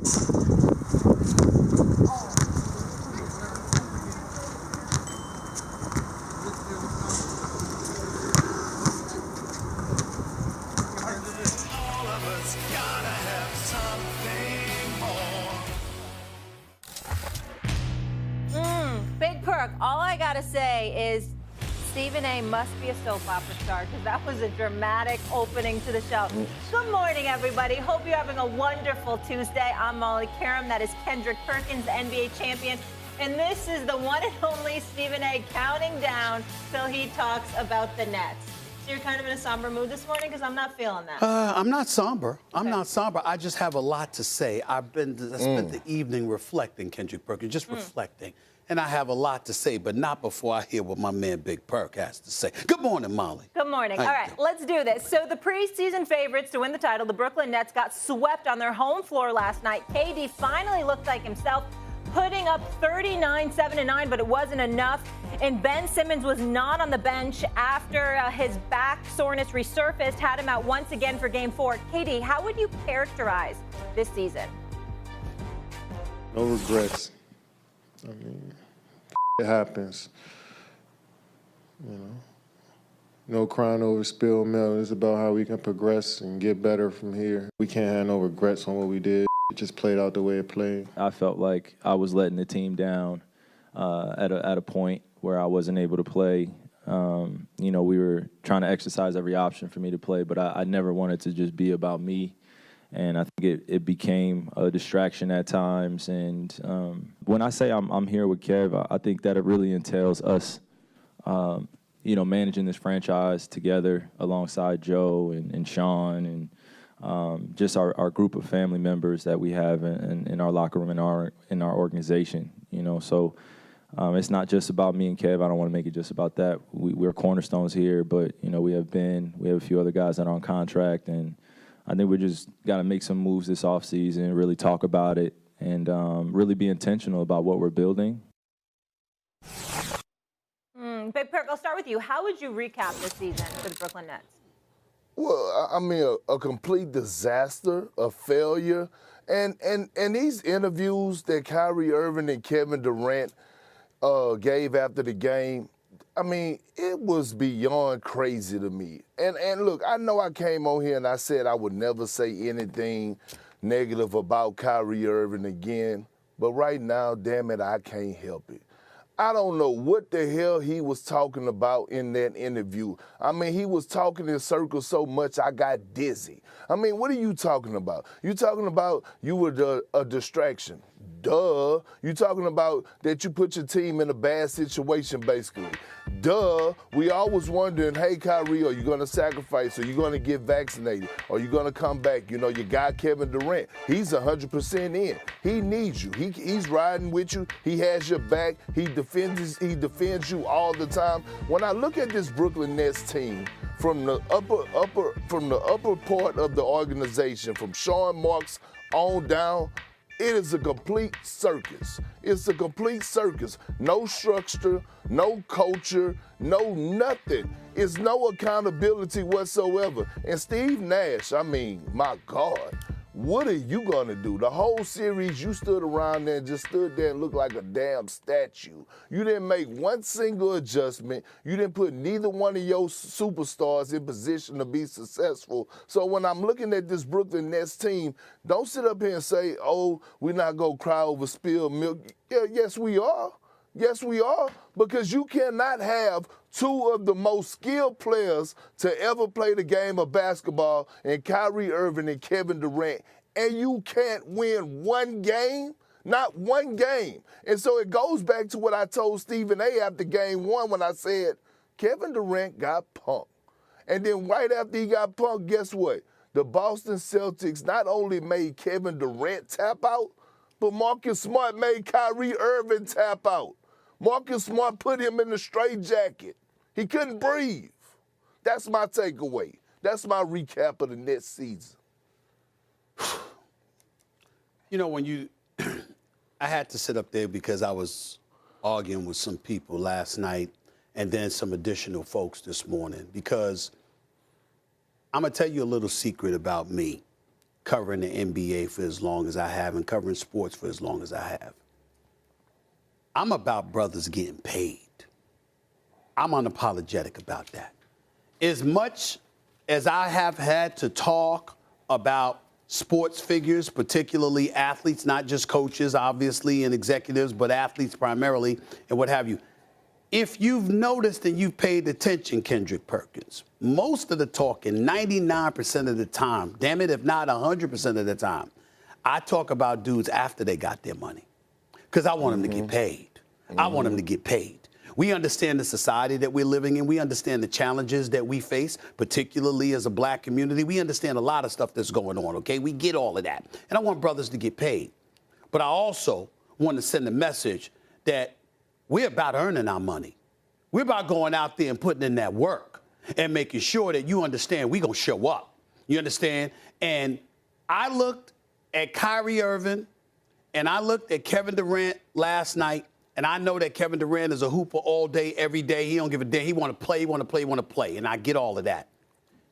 Big perk. All I gotta say is Stephen A. must be a soap opera star because that was a dramatic opening to the show. Good morning, everybody. Hope you're having a wonderful Tuesday. I'm Molly Karam. That is Kendrick Perkins, NBA champion. And this is the one and only Stephen A. counting down till he talks about the Nets. So you're kind of in a somber mood this morning because I'm not feeling that. I'm not somber. I'm not somber. I just have a lot to say. I spent the evening reflecting, Kendrick Perkins, just reflecting. And I have a lot to say, but not before I hear what my man Big Perk has to say. Good morning, Molly. Good morning. All right, let's do this. So the preseason favorites to win the title, the Brooklyn Nets, got swept on their home floor last night. KD finally looked like himself, putting up 39, 7-9, but it wasn't enough. And Ben Simmons was not on the bench after his back soreness resurfaced, had him out once again for Game 4. KD, how would you characterize this season? No regrets. I mean, it happens. You know, no crying over spilled milk. It's about how we can progress and get better from here. We can't have no regrets on what we did. It just played out the way it played. I felt like I was letting the team down at a point where I wasn't able to play. You know, we were trying to exercise every option for me to play, but I never wanted to just be about me. And I think it became a distraction at times. And when I say I'm here with Kev, I think that it really entails us, you know, managing this franchise together alongside Joe and Sean and just our group of family members that we have in our locker room, in our organization. You know, so it's not just about me and Kev. I don't want to make it just about that. We're cornerstones here, but you know, we have a few other guys that are on contract, and I think we just got to make some moves this offseason, really talk about it, and really be intentional about what we're building. Big Perk, I'll start with you. How would you recap this season for the Brooklyn Nets? Well, I mean, a complete disaster, a failure. And these interviews that Kyrie Irving and Kevin Durant gave after the game, I mean, it was beyond crazy to me. And look, I know I came on here and I said I would never say anything negative about Kyrie Irving again, but right now, damn it, I can't help it. I don't know what the hell he was talking about in that interview. I mean, he was talking in circles so much I got dizzy. I mean, what are you talking about? You talking about you were a distraction. Duh. You talking about that you put your team in a bad situation, basically. Duh. We always wondering, hey, Kyrie, are you going to sacrifice? Are you going to get vaccinated? Are you going to come back? You know, your guy Kevin Durant, he's 100% in. He needs you. He's riding with you. He has your back. He defends you all the time. When I look at this Brooklyn Nets team, from the upper part of the organization, from Sean Marks on down, it is a complete circus. It's a complete circus. No structure, no culture, no nothing. It's no accountability whatsoever. And Steve Nash, I mean, my God, what are you going to do? The whole series, you stood around there and just stood there and looked like a damn statue. You didn't make one single adjustment. You didn't put neither one of your superstars in position to be successful. So when I'm looking at this Brooklyn Nets team, don't sit up here and say, oh, we're not going to cry over spilled milk. Yeah, yes, we are. Yes, we are, because you cannot have two of the most skilled players to ever play the game of basketball in Kyrie Irving and Kevin Durant, and you can't win one game, not one game. And so it goes back to what I told Stephen A. after game one when I said Kevin Durant got punked. And then right after he got punked, guess what? The Boston Celtics not only made Kevin Durant tap out, but Marcus Smart made Kyrie Irving tap out. Marcus Smart put him in the straitjacket. He couldn't breathe. That's my takeaway. That's my recap of the next season. You know, I had to sit up there because I was arguing with some people last night and then some additional folks this morning, because I'm going to tell you a little secret about me. covering the NBA for as long as I have and covering sports for as long as I have. I'm about brothers getting paid. I'm unapologetic about that. As much as I have had to talk about sports figures, particularly athletes, not just coaches, obviously, and executives, but athletes primarily, and what have you. If you've noticed and you've paid attention, Kendrick Perkins, most of the talking, 99% of the time, damn it, if not 100% of the time, I talk about dudes after they got their money because I want them to get paid. I want them to get paid. We understand the society that we're living in. We understand the challenges that we face, particularly as a black community. We understand a lot of stuff that's going on, okay? We get all of that. And I want brothers to get paid. But I also want to send a message that we're about earning our money. We're about going out there and putting in that work and making sure that you understand we're going to show up. You understand? And I looked at Kyrie Irving and I looked at Kevin Durant last night. And I know that Kevin Durant is a hooper all day, every day. He don't give a damn. He want to play, play. And I get all of that.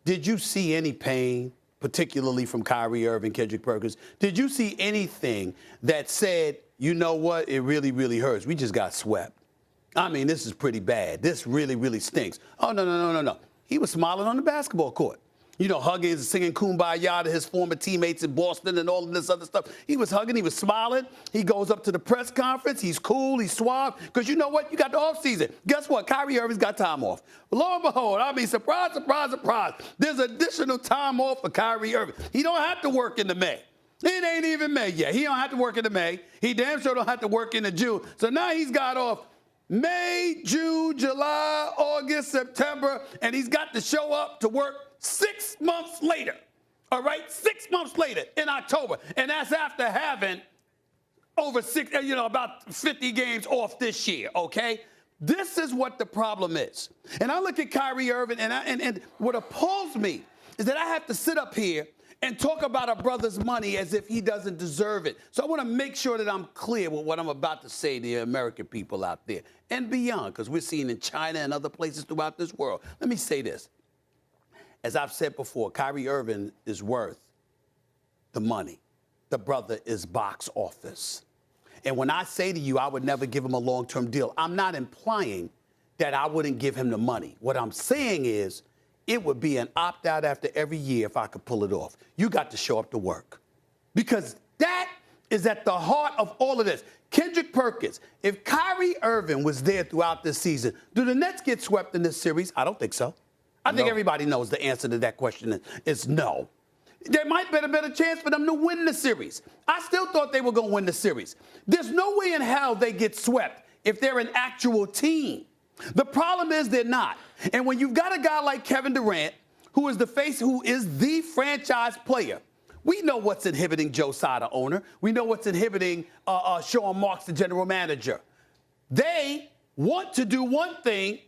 Did you see any pain, particularly from Kyrie Irving, Kendrick Perkins? Did you see anything that said, you know what, it really, really hurts? We just got swept. I mean, this is pretty bad. This really, really stinks. Oh, no. He was smiling on the basketball court. You know, hugging and singing Kumbaya to his former teammates in Boston and all of this other stuff. He was hugging. He was smiling. He goes up to the press conference. He's cool. He's suave. Because you know what? You got the offseason. Guess what? Kyrie Irving's got time off. Lo and behold, I mean, surprise, surprise, surprise. There's additional time off for Kyrie Irving. He don't have to work in the May. It ain't even May yet. He don't have to work in the May. He damn sure don't have to work in the June. So now he's got off May, June, July, August, September, and he's got to show up to work 6 months later, all right? 6 months later in October. And that's after having over about 50 games off this year, okay? This is what the problem is. And I look at Kyrie Irving, and what appalls me is that I have to sit up here and talk about a brother's money as if he doesn't deserve it. So I want to make sure that I'm clear with what I'm about to say to the American people out there and beyond, because we're seeing in China and other places throughout this world. Let me say this. As I've said before, Kyrie Irving is worth the money. The brother is box office. And when I say to you, I would never give him a long-term deal, I'm not implying that I wouldn't give him the money. What I'm saying is it would be an opt-out after every year if I could pull it off. You got to show up to work. Because that is at the heart of all of this. Kendrick Perkins, if Kyrie Irving was there throughout this season, do the Nets get swept in this series? I don't think so. I think everybody knows the answer to that question is no. There might be a better chance for them to win the series. I still thought they were going to win the series. There's no way in hell they get swept if they're an actual team. The problem is they're not. And when you've got a guy like Kevin Durant, who is the franchise player, we know what's inhibiting Joe Tsai, the owner. We know what's inhibiting Sean Marks, the general manager. They want to do one thing,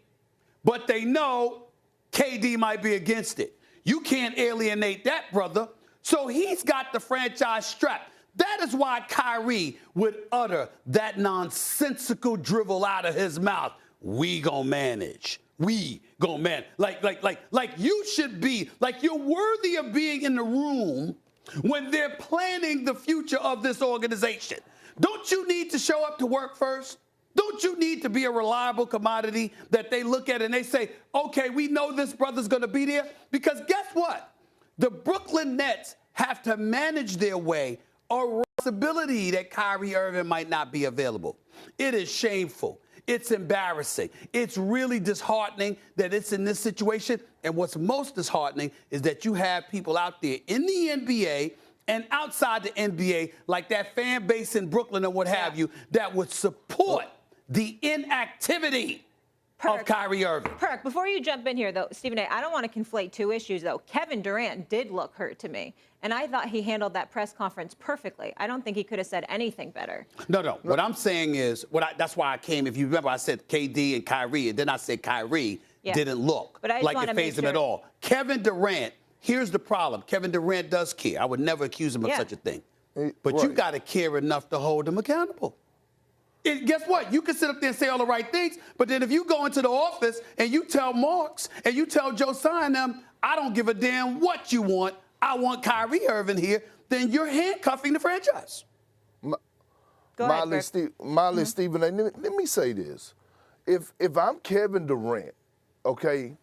but they know KD might be against it. You can't alienate that, brother. So he's got the franchise strapped. That is why Kyrie would utter that nonsensical drivel out of his mouth. We gonna manage. We gonna manage. Like you should be, like you're worthy of being in the room when they're planning the future of this organization. Don't you need to show up to work first? Don't you need to be a reliable commodity that they look at and they say, okay, we know this brother's going to be there? Because guess what? The Brooklyn Nets have to manage their way a possibility that Kyrie Irving might not be available. It is shameful. It's embarrassing. It's really disheartening that it's in this situation. And what's most disheartening is that you have people out there in the NBA and outside the NBA, like that fan base in Brooklyn and what have you, that would support the inactivity of Kyrie Irving. Perk, before you jump in here, though, Stephen A., I don't want to conflate two issues, though. Kevin Durant did look hurt to me, and I thought he handled that press conference perfectly. I don't think he could have said anything better. No. What I'm saying is, that's why I came. If you remember, I said KD and Kyrie, and then I said Kyrie didn't look like it fazed him at all. Kevin Durant, here's the problem. Kevin Durant does care. I would never accuse him of such a thing. But you got to care enough to hold him accountable. Guess what? You can sit up there and say all the right things, but then if you go into the office and you tell Marks and you tell Joe Tsai and them, I don't give a damn what you want. I want Kyrie Irving here, then you're handcuffing the franchise. Go ahead, Molly Stephen A., let me say this. If I'm Kevin Durant, okay,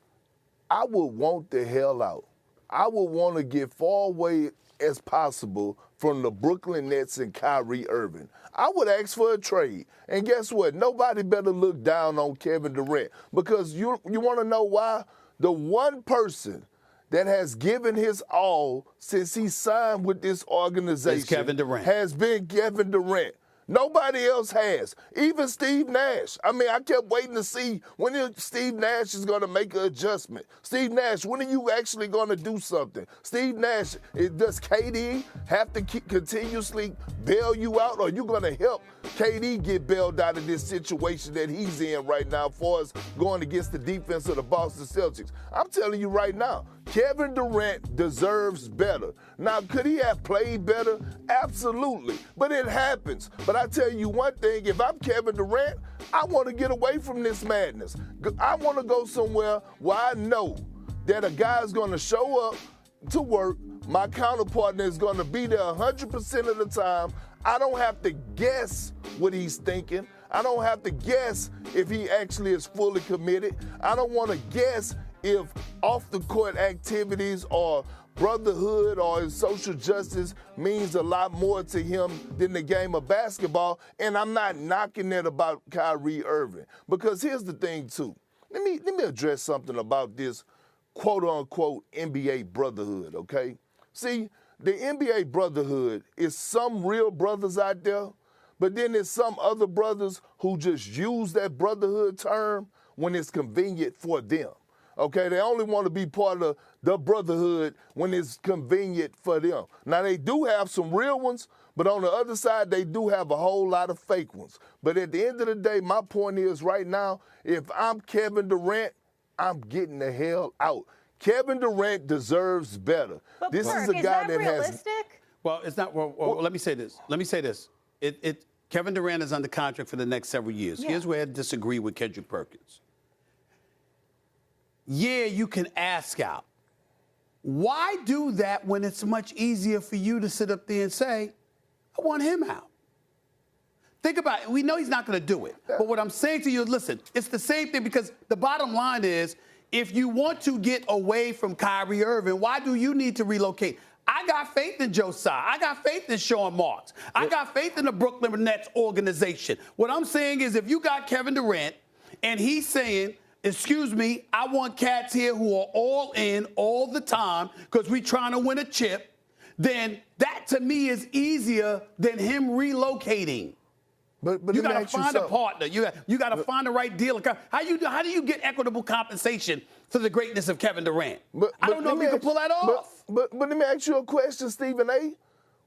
I would want the hell out. I would want to get far away as possible from the Brooklyn Nets and Kyrie Irving. I would ask for a trade. And guess what? Nobody better look down on Kevin Durant, because you want to know why? The one person that has given his all since he signed with this organization Kevin Durant. has been Kevin Durant. Nobody else has. Even Steve Nash. I mean, I kept waiting to see when Steve Nash is going to make an adjustment. Steve Nash, when are you actually going to do something? Steve Nash, does KD have to continuously bail you out, or are you going to help KD get bailed out of this situation that he's in right now as far as going against the defense of the Boston Celtics? I'm telling you right now, Kevin Durant deserves better. Now, could he have played better? Absolutely. But it happens. But I tell you one thing, if I'm Kevin Durant, I want to get away from this madness. I want to go somewhere where I know that a guy's going to show up to work, my counterpartner is going to be there 100% of the time. I don't have to guess what he's thinking. I don't have to guess if he actually is fully committed. I don't want to guess if off-the-court activities or brotherhood or his social justice means a lot more to him than the game of basketball. And I'm not knocking that about Kyrie Irving. Because here's the thing, too. Let me address something about this quote-unquote NBA brotherhood, okay? See, the NBA brotherhood is some real brothers out there, but then there's some other brothers who just use that brotherhood term when it's convenient for them. Okay, they only want to be part of the brotherhood when it's convenient for them. Now, they do have some real ones, but on the other side, they do have a whole lot of fake ones. But at the end of the day, my point is right now, if I'm Kevin Durant, I'm getting the hell out. Kevin Durant deserves better. But this Perk, is a guy that realistic? has. Well, it's not. Well, let me say this. Kevin Durant is under contract for the next several years. Yeah. Here's where I disagree with Kendrick Perkins. Yeah, you can ask out. Why do that when it's much easier for you to sit up there and say, I want him out? Think about it. We know he's not going to do it. But what I'm saying to you is, listen, it's the same thing, because the bottom line is, if you want to get away from Kyrie Irving, why do you need to relocate? I got faith in Josiah. I got faith in Sean Marks. I got faith in the Brooklyn Nets organization. What I'm saying is, if you got Kevin Durant and he's saying, excuse me, I want cats here who are all in all the time because we're trying to win a chip, then that to me is easier than him relocating. But you got to find a partner. You got to find the right deal. How do you get equitable compensation for the greatness of Kevin Durant? I don't know if you can pull that off. But let me ask you a question, Stephen A.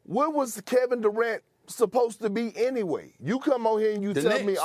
Where was Kevin Durant supposed to be anyway? You come on here and you tell me,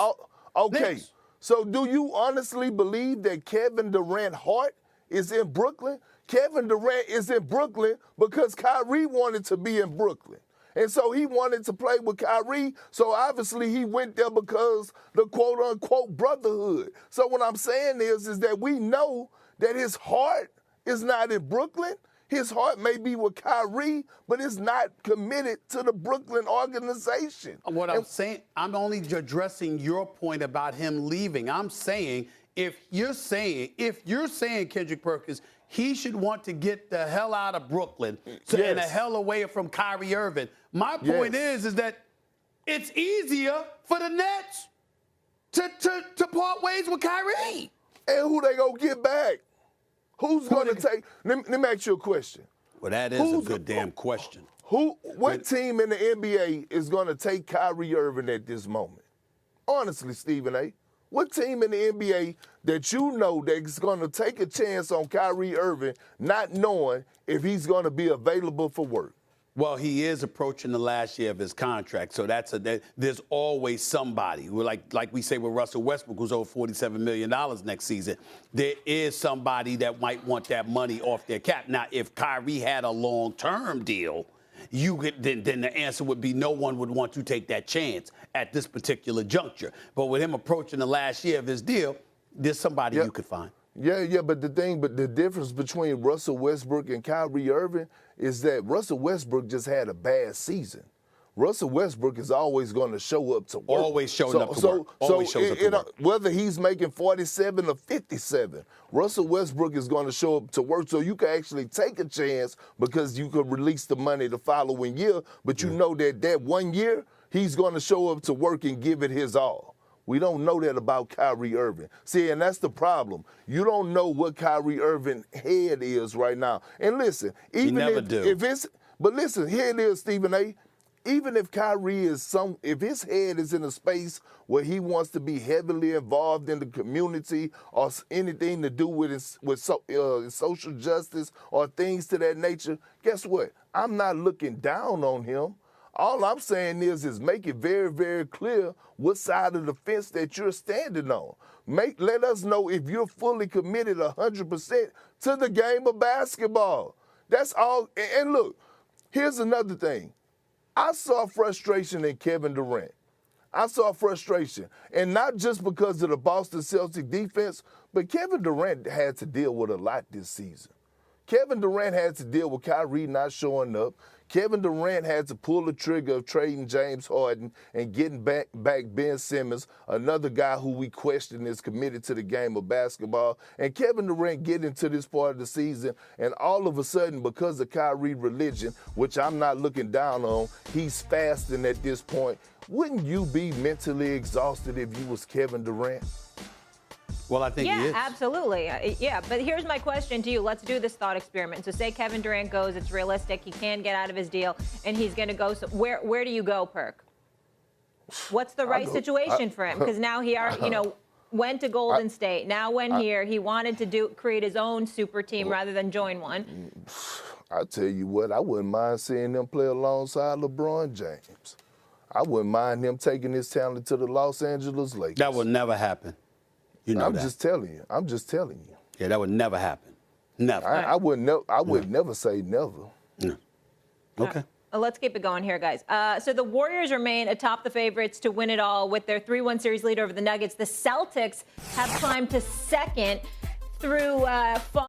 okay. Knicks. So do you honestly believe that Kevin Durant's heart is in Brooklyn? Kevin Durant is in Brooklyn because Kyrie wanted to be in Brooklyn. And so he wanted to play with Kyrie, so obviously he went there because the quote-unquote brotherhood. So what I'm saying is that we know that his heart is not in Brooklyn. His heart may be with Kyrie, but it's not committed to the Brooklyn organization. What I'm saying, I'm only addressing your point about him leaving. I'm saying, if you're saying, Kendrick Perkins, he should want to get the hell out of Brooklyn and the hell away from Kyrie Irving. My point is that it's easier for the Nets to part ways with Kyrie. And who they gonna get back? Who's going to take? Let me ask you a question. Well, that is a good damn question. What team in the NBA is going to take Kyrie Irving at this moment? Honestly, Stephen A., what team in the NBA that you know that's going to take a chance on Kyrie Irving, not knowing if he's going to be available for work? Well, he is approaching the last year of his contract, so there's always somebody. Like we say with Russell Westbrook, who's over $47 million next season. There is somebody that might want that money off their cap. Now, if Kyrie had a long-term deal, then the answer would be no one would want to take that chance at this particular juncture. But with him approaching the last year of his deal, there's somebody you could find. Yeah, but the difference between Russell Westbrook and Kyrie Irving is that Russell Westbrook just had a bad season. Russell Westbrook is always going to show up to work. Always showing up to work. Always shows up to work. Whether he's making 47 or 57, Russell Westbrook is going to show up to work, so you can actually take a chance because you could release the money the following year, but you know that 1 year, he's going to show up to work and give it his all. We don't know that about Kyrie Irving. See, and that's the problem. You don't know what Kyrie Irving's head is right now. And listen, even but listen, here it is, Stephen A. Even if Kyrie if his head is in a space where he wants to be heavily involved in the community or anything to do with social justice or things to that nature, guess what? I'm not looking down on him. All I'm saying is make it very, very clear what side of the fence that you're standing on. Let us know if you're fully committed 100% to the game of basketball. That's all. And look, here's another thing. I saw frustration in Kevin Durant. I saw frustration. And not just because of the Boston Celtics defense, but Kevin Durant had to deal with a lot this season. Kevin Durant had to deal with Kyrie not showing up. Kevin Durant had to pull the trigger of trading James Harden and getting back Ben Simmons, another guy who we question is committed to the game of basketball. And Kevin Durant get into this part of the season, and all of a sudden, because of Kyrie's religion, which I'm not looking down on, he's fasting at this point. Wouldn't you be mentally exhausted if you was Kevin Durant? Well, I think he is. Yeah, absolutely. Yeah, but here's my question to you. Let's do this thought experiment. So say Kevin Durant goes, it's realistic, he can get out of his deal, and he's going to go. So where do you go, Perk? What's the right situation for him? Because now he went to Golden State. Now went here. He wanted to create his own super team rather than join one. I tell you what, I wouldn't mind seeing him play alongside LeBron James. I wouldn't mind him taking his talent to the Los Angeles Lakers. That would never happen. You know I'm just telling you. I'm just telling you. Yeah, that would never happen. Never. I would never say never. No. Okay. Let's keep it going here, guys. So the Warriors remain atop the favorites to win it all with their 3-1 series lead over the Nuggets. The Celtics have climbed to second through